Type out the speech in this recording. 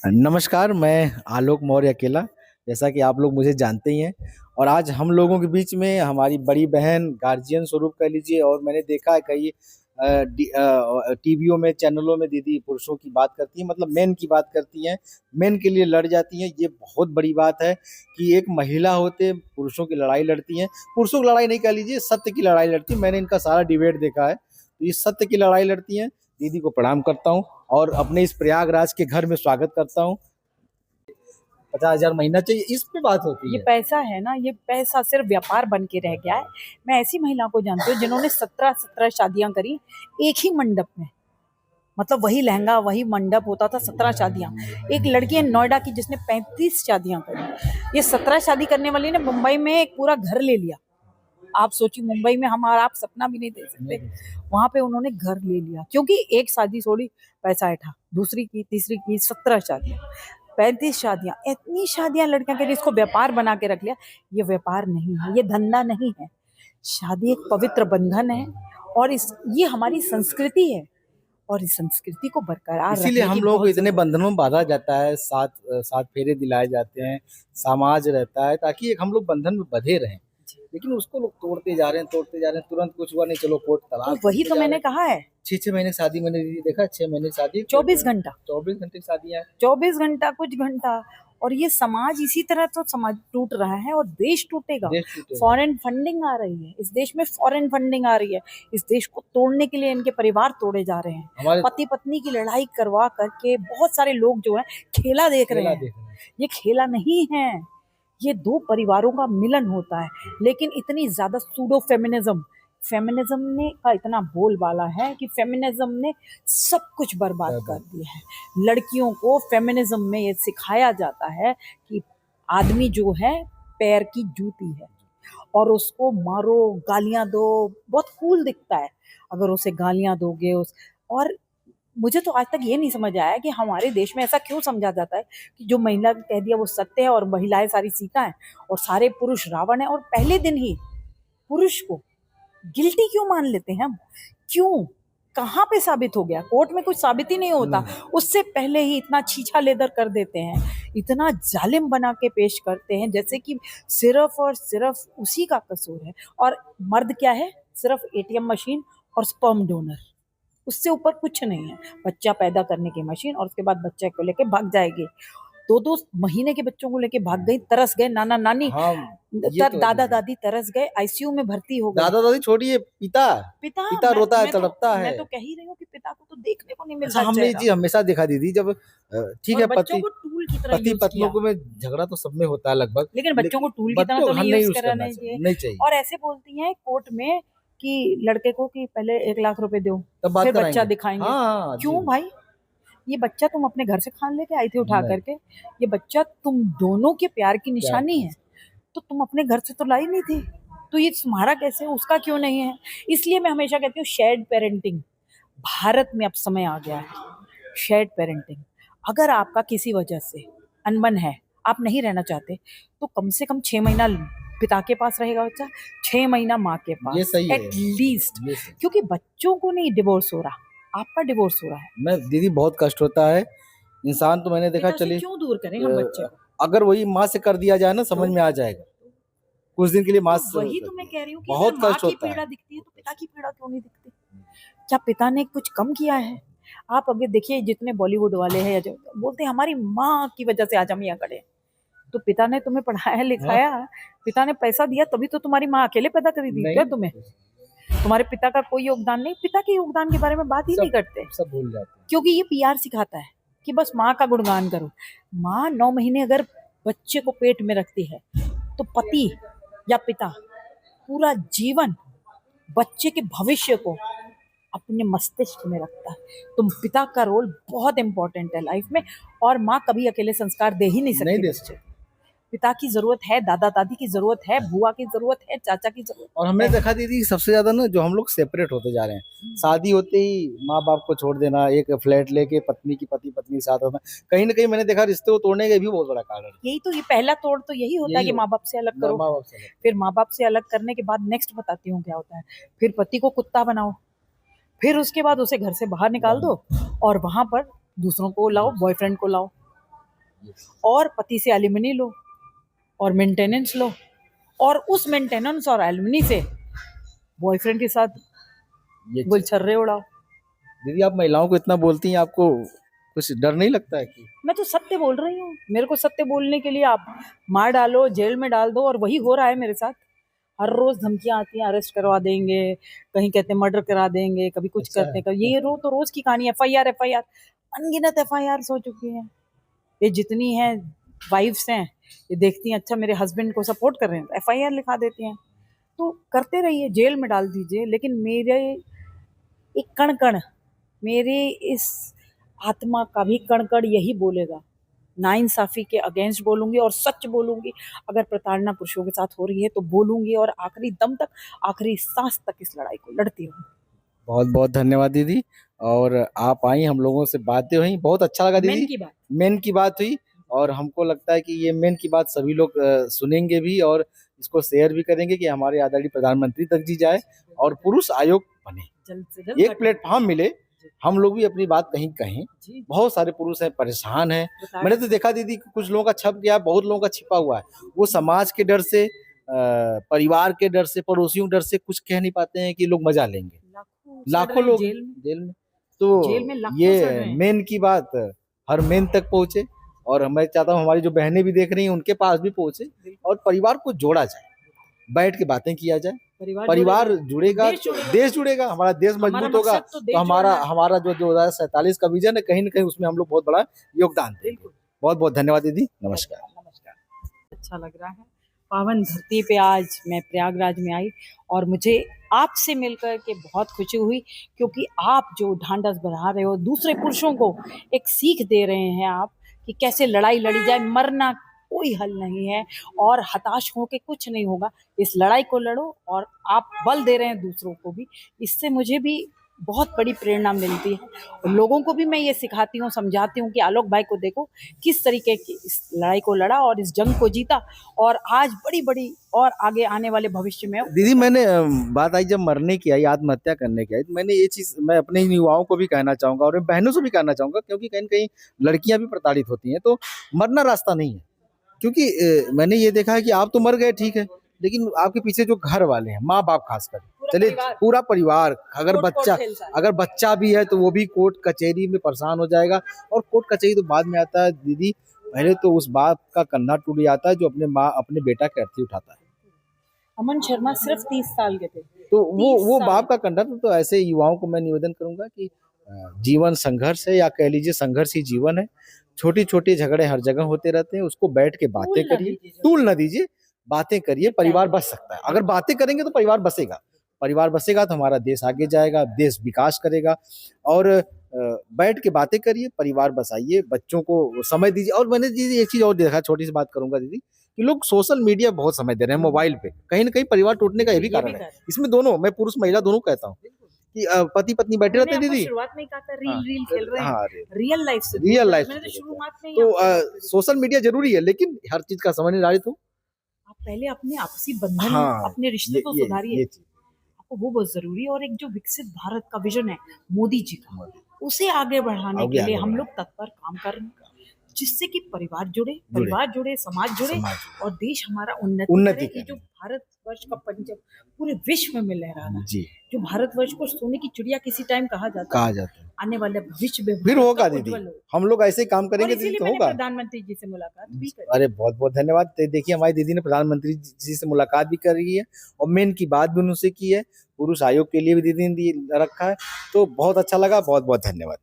नमस्कार, मैं आलोक मौर्य अकेला। जैसा कि आप लोग मुझे जानते ही हैं और आज हम लोगों के बीच में हमारी बड़ी बहन गार्जियन स्वरूप कह लीजिए और मैंने देखा है कई टीवियों में चैनलों में दीदी पुरुषों की बात करती हैं, मतलब मेन की बात करती हैं, मेन के लिए लड़ जाती हैं। ये बहुत बड़ी बात है कि एक महिला होते पुरुषों की लड़ाई लड़ती हैं। पुरुषों की लड़ाई नहीं कह लीजिए, सत्य की लड़ाई लड़ती हैं। मैंने इनका सारा डिबेट देखा है, तो ये सत्य की लड़ाई लड़ती हैं। दीदी को प्रणाम करता हूँ और अपने इस प्रयागराज के घर में स्वागत करता हूँ। 50,000 महीना चाहिए, इस पे बात होती ये है। पैसा है ना, ये पैसा सिर्फ व्यापार बन के रह गया है। मैं ऐसी महिला को जानती हूँ जिन्होंने 17 शादियां करी एक ही मंडप में। मतलब वही लहंगा वही मंडप होता था, 17 शादियां। एक लड़की है नोएडा की जिसने 35 शादियां करी। ये 17 शादी करने वाली ने मुंबई में एक पूरा घर ले लिया। आप सोचिए, मुंबई में हम और आप सपना भी नहीं देख सकते, वहां पे उन्होंने घर ले लिया क्योंकि एक शादी छोड़ी, पैसा ऐठा, दूसरी की, तीसरी की, 17 शादियां, 35 शादियां, इतनी शादियां लड़कियों के लिए इसको व्यापार बना के रख लिया। ये व्यापार नहीं है, ये धंधा नहीं है। शादी एक पवित्र बंधन है और ये हमारी संस्कृति है और इस संस्कृति को बरकरार इसीलिए रखने की हम लोगों को बहुत इतने जरूरत बंधनों में बांधा जाता है, सात फेरे दिलाए जाते हैं, समाज रहता है ताकि एक हम लोग बंधन में बंधे रहें। है। लेकिन उसको लोग तोड़ते जा रहे हैं। तुरंत कुछ हुआ नहीं, चलो कोर्ट तो तलाक वही करते तो जा रहे मैंने हैं। कहा है। 6-6 महीने की शादी मैंने दीदी देखा, 6 महीने की शादी, 24 घंटा, 24 घंटे की शादियां। 24 घंटा कुछ घंटा। और ये समाज इसी तरह तो समाज टूट रहा है और देश टूटेगा। देश टूटेगा। फॉरेन फंडिंग आ रही है इस देश में, फॉरेन फंडिंग आ रही है इस देश को तोड़ने के लिए। इनके परिवार तोड़े जा रहे हैं, हमारे पति पत्नी की लड़ाई करवा करके बहुत सारे लोग जो है खेला देख रहे खेला हैं। देख रहे हैं। ये खेला नहीं है, ये दो परिवारों का मिलन होता है। लेकिन इतनी ज्यादा सूडो फेमिनिज्म, फेमिनिज्म ने का इतना बोलबाला है कि फेमिनिज्म ने सब कुछ बर्बाद कर दिया है। लड़कियों को फेमिनिज्म में ये सिखाया जाता है कि आदमी जो है पैर की जूती है और उसको मारो, गालियां दो, बहुत कूल दिखता है अगर उसे गालियां दोगे। और मुझे तो आज तक ये नहीं समझ आया कि हमारे देश में ऐसा क्यों समझा जाता है कि जो महिला ने कह दिया वो सत्य है और महिलाएं सारी सीता हैं और सारे पुरुष रावण हैं। और पहले दिन ही पुरुष को गिल्टी क्यों मान लेते हैं हम? क्यों? कहाँ पे साबित हो गया? कोर्ट में कुछ साबित ही नहीं होता, उससे पहले ही इतना छीछा लेदर कर देते हैं, इतना जालिम बना के पेश करते हैं जैसे कि सिर्फ और सिर्फ उसी का कसूर है। और मर्द क्या है? सिर्फ एटीएम मशीन और स्पर्म डोनर, उससे ऊपर कुछ नहीं है। बच्चा पैदा करने की मशीन और उसके बाद बच्चे को लेके भाग जाएगी। 2-2 महीने के बच्चों को लेके भाग गई, तरस गए नाना नानी, हाँ, ये तो दादा दादी तरस गए, आईसीयू में भर्ती हो गए। दादा दादी छोड़िए, पिता पिता, पिता रोता है, तड़पता है। मैं तो कह ही रही हूँ कि पिता को तो देखने को नहीं अच्छा, मिलता हमने ये चेहरा। चीज हमेशा दिखा दी थी जब ठीक और है, बच्चों को टूल की तरह पति यूज पत्नियों किया, को में झगड़ा तो सब में होता है लगभग, लेकिन बच्चों को टूल की तरह बच्चों तो को नहीं नहीं यूज यूज कराना करना चाहिए, चाहिए। नहीं चाहिए। और ऐसे बोलती हैं कोर्ट में कि लड़के को कि पहले 1 लाख रुपए दो, तब बात फिर बच्चा कराएंगे। दिखाएंगे। हाँ जी। क्यों भाई? ये बच्चा तुम अपने घर से खान लेके आई थी उठा नहीं, करके? ये बच्चा तुम दोनों के प्यार की प्यार निशानी है, तो तुम अपने घर से तो लाई नहीं थी, तो ये तुम्हारा कैसे, उसका क्यों नहीं है? इसलिए मैं हमेशा कहती हूँ शेयर्ड पेरेंटिंग भारत में अब समय आ गया है। शेयर्ड पेरेंटिंग, अगर आपका किसी वजह से अनबन है, आप नहीं रहना चाहते, तो कम से कम 6 महीना पिता के पास रहेगा बच्चा, 6 महीना माँ के ये पास सही है, एटलीस्ट। ये सही। क्योंकि बच्चों को नहीं डिवोर्स हो रहा, आपका डिवोर्स हो रहा है। मैं दीदी बहुत कष्ट होता है इंसान, तो मैंने देखा, पिता से चलिए क्यों दूर करें हम बच्चे को? अगर वही माँ से कर दिया जाए ना, समझ में आ जाएगा। कुछ दिन के लिए माँ तो वही तो मैं कह रही हूँ कि बहुत अगर माँ कष्ट की होता है। पीड़ा दिखती है तो पिता की पीड़ा क्यों नहीं दिखती? क्या पिता ने कुछ कम किया है? आप अगर देखिए जितने बॉलीवुड वाले हैं या जो बोलते हैं हमारी माँ की वजह से आज हम यहाँ खड़े हैं, तो पिता ने तुम्हें पढ़ाया लिखाया, पिता ने पैसा दिया, तभी तो तुम्हारी माँ अकेले पैदा करी थी क्या तुम्हें? तुम्हारे पिता का कोई योगदान नहीं? पिता के योगदान के बारे में बात ही नहीं करते, सब भूल जाते हैं। क्योंकि ये पीआर सिखाता है कि बस माँ का गुणगान करो। माँ 9 महीने अगर बच्चे को पेट में रखती है तो पति या पिता पूरा जीवन बच्चे के भविष्य को अपने मस्तिष्क में रखता है। तो पिता का रोल बहुत इंपॉर्टेंट है लाइफ में, और माँ कभी अकेले संस्कार दे ही नहीं नहीं सकती दे बच्चे को। पिता की जरूरत है, दादा दादी की जरूरत है, बुआ की जरूरत है, चाचा की जरूरत और हमने है। देखा दीदी सबसे ज्यादा ना, जो हम लोग सेपरेट होते जा रहे हैं, शादी होते ही माँ बाप को छोड़ देना, एक फ्लैट लेके पत्नी के साथ होना, कहीं ना कहीं मैंने देखा रिश्ते को तोड़ने का भी बहुत बड़ा कारण है। यही तो, ये पहला तोड़ तो यही होता है कि माँ बाप से अलग करो। माँ बाप से अलग। फिर माँ बाप से अलग करने के बाद नेक्स्ट बताती हूँ क्या होता है। फिर पति को कुत्ता बनाओ, फिर उसके बाद उसे घर से बाहर निकाल दो और वहां पर दूसरों को लाओ, बॉयफ्रेंड को लाओ। और पति से एलिमनी लो और मेंटेनेंस लो, और उस मेंटेनेंस और एलिमनी से बॉयफ्रेंड के साथ ये गुलछर्रे उड़ाओ। दीदी आप महिलाओं को इतना बोलती हैं, आपको कुछ डर नहीं लगता है कि मैं तो सत्य बोल रही हूँ, मेरे को सत्य बोलने के लिए आप मार डालो, जेल में डाल दो, और वही हो रहा है मेरे साथ। हर रोज धमकियां आती हैं, अरेस्ट करवा देंगे, कहीं कहते हैं मर्डर करा देंगे, कभी कुछ अच्छा। करते हैं, कभी ये तो रोज की कहानी। एफआईआर अनगिनत एफआईआर हो चुकी है। ये जितनी है वाइफ्स हैं, ये देखती हैं अच्छा मेरे हस्बैंड को सपोर्ट कर रहे हैं, एफआईआर लिखा देती हैं। तो करते रहिए, जेल में डाल दीजिए, लेकिन मेरे एक कण कण, मेरे इस आत्मा का भी कण कण यही बोलेगा, नाइंसाफी के अगेंस्ट बोलूंगी और सच बोलूंगी। अगर प्रताड़ना पुरुषों के साथ हो रही है तो बोलूंगी, और आखिरी दम तक, आखिरी सांस तक इस लड़ाई को लड़ती रहूंगी। बहुत बहुत धन्यवाद दीदी। और आप आई, हम लोगों से बातें हुई, बहुत अच्छा लगा मेन दीदी। की बात, मेन की बात हुई, और हमको लगता है कि ये मेन की बात सभी लोग सुनेंगे भी और इसको शेयर भी करेंगे कि हमारे आदरणीय प्रधानमंत्री तक जी जाए और पुरुष आयोग बने, जल्द से जल्द एक प्लेटफॉर्म मिले, हम लोग भी अपनी बात कहीं कहें। जी, बहुत सारे पुरुष हैं, परेशान हैं। बता मैंने तो देखा दीदी कि कुछ लोगों का छप गया, बहुत लोगों का छिपा हुआ है। वो समाज के डर से, परिवार के डर से, पड़ोसियों के डर से कुछ कह नहीं पाते हैं कि लोग मजा लेंगे। लाखों लोग जेल में। जेल तो में लाखों सड़ रहे ये हैं। मेन की बात हर मेन तक पहुंचे, और मैं चाहता हूँ हमारी जो बहनें भी देख रही हैं उनके पास भी पहुंचे, और परिवार को जोड़ा जाए, बैठ के बातें किया जाए। परिवार जुड़ेगा, देश जुड़ेगा, हमारा देश मजबूत होगा। तो हमारा जो 2047 का विजन है, कहीं ना कहीं उसमें हम लोग बहुत बड़ा योगदान देंगे। बहुत बहुत धन्यवाद दीदी, नमस्कार। नमस्कार। अच्छा लग रहा है, पावन धरती पे आज मैं प्रयागराज में आई, और मुझे आपसे मिलकर के बहुत खुशी हुई, क्योंकि आप जो ढांढस बढ़ा रहे हो, दूसरे पुरुषों को एक सीख दे रहे हैं आप कि कैसे लड़ाई लड़ी जाए। मरना कोई हल नहीं है, और हताश होके कुछ नहीं होगा। इस लड़ाई को लड़ो, और आप बल दे रहे हैं दूसरों को भी। इससे मुझे भी बहुत बड़ी प्रेरणा मिलती है, और लोगों को भी मैं ये सिखाती हूँ, समझाती हूँ कि आलोक भाई को देखो किस तरीके की इस लड़ाई को लड़ा और इस जंग को जीता, और आज बड़ी बड़ी और आगे आने वाले भविष्य में। दीदी मैंने बात आई जब मरने की आई, आत्महत्या करने की आई, तो मैंने ये चीज मैं अपने युवाओं को भी कहना चाहूंगा और बहनों से भी कहना चाहूंगा, क्योंकि कहीं न कहीं लड़कियां भी प्रताड़ित होती हैं। तो मरना रास्ता नहीं है, क्योंकि मैंने ये देखा है कि आप तो मर गए ठीक है, लेकिन आपके पीछे जो घर वाले हैं, माँ बाप खासकर, चलिए पूरा परिवार, अगर बच्चा भी है तो वो भी कोर्ट कचहरी में परेशान हो जाएगा। और कोर्ट कचहरी तो बाद में आता है दीदी, पहले तो उस बाप का कंधा टूट जाता है जो अपने बेटा की अर्थी उठाता है। अमन शर्मा सिर्फ 30 साल के थे, तो वो बाप का कंधा। तो ऐसे युवाओं को मैं निवेदन करूंगा कि जीवन संघर्ष है, या कह लीजिए संघर्ष ही जीवन है। छोटी छोटी झगड़े हर जगह होते रहते हैं, उसको बैठ के बातें करिए, तूल न दीजिए, बातें करिए, परिवार बच सकता है। अगर बातें करेंगे तो परिवार बसेगा, परिवार बसेगा तो हमारा देश आगे जाएगा, देश विकास करेगा। और बैठ के बातें करिए, परिवार बसाइए, बच्चों को समय दीजिए। और मैंने दीदी एक चीज और देखा, छोटी सी बात करूंगा दीदी, कि लोग सोशल मीडिया बहुत समय दे रहे हैं, मोबाइल पे, कहीं ना कहीं परिवार टूटने का ये भी कारण है। इसमें दोनों, मैं पुरुष महिला दोनों कहता हूँ कि पति पत्नी बैठे रहते हैं दीदी, शुरुआत में कहा था रील खेल रहे हैं, हाँ, रियल लाइफ से, मैंने तो शुरुआत में तो सोशल मीडिया जरूरी है, लेकिन हर चीज का समय निर्धारित हो। आप पहले अपने आपसी बंधन, हाँ, अपने रिश्ते को सुधारिए, आपको वो बहुत जरूरी है। और एक जो विकसित भारत का विजन है मोदी जी का, उसे आगे बढ़ाने के लिए हम लोग तत्पर काम कर रहे हैं, जिससे कि परिवार जुड़े, समाज जुड़े, और देश हमारा उन्नति करे। जो भारत वर्ष का पंचम पूरे विश्व में मिल रहा है जी, जो भारत वर्ष को सोने की चिड़िया किसी टाइम कहा जाता है, आने वाले भविष्य में फिर होगा दीदी। हम लोग ऐसे काम करेंगे तो होगा। प्रधानमंत्री जी से मुलाकात भी करी। अरे बहुत बहुत धन्यवाद। देखिए हमारी दीदी ने प्रधानमंत्री जी से मुलाकात भी करी है, और मेन की बात भी उनसे की है, पुरुष आयोग के लिए भी दीदी ने रखा है। तो बहुत अच्छा लगा, बहुत बहुत धन्यवाद।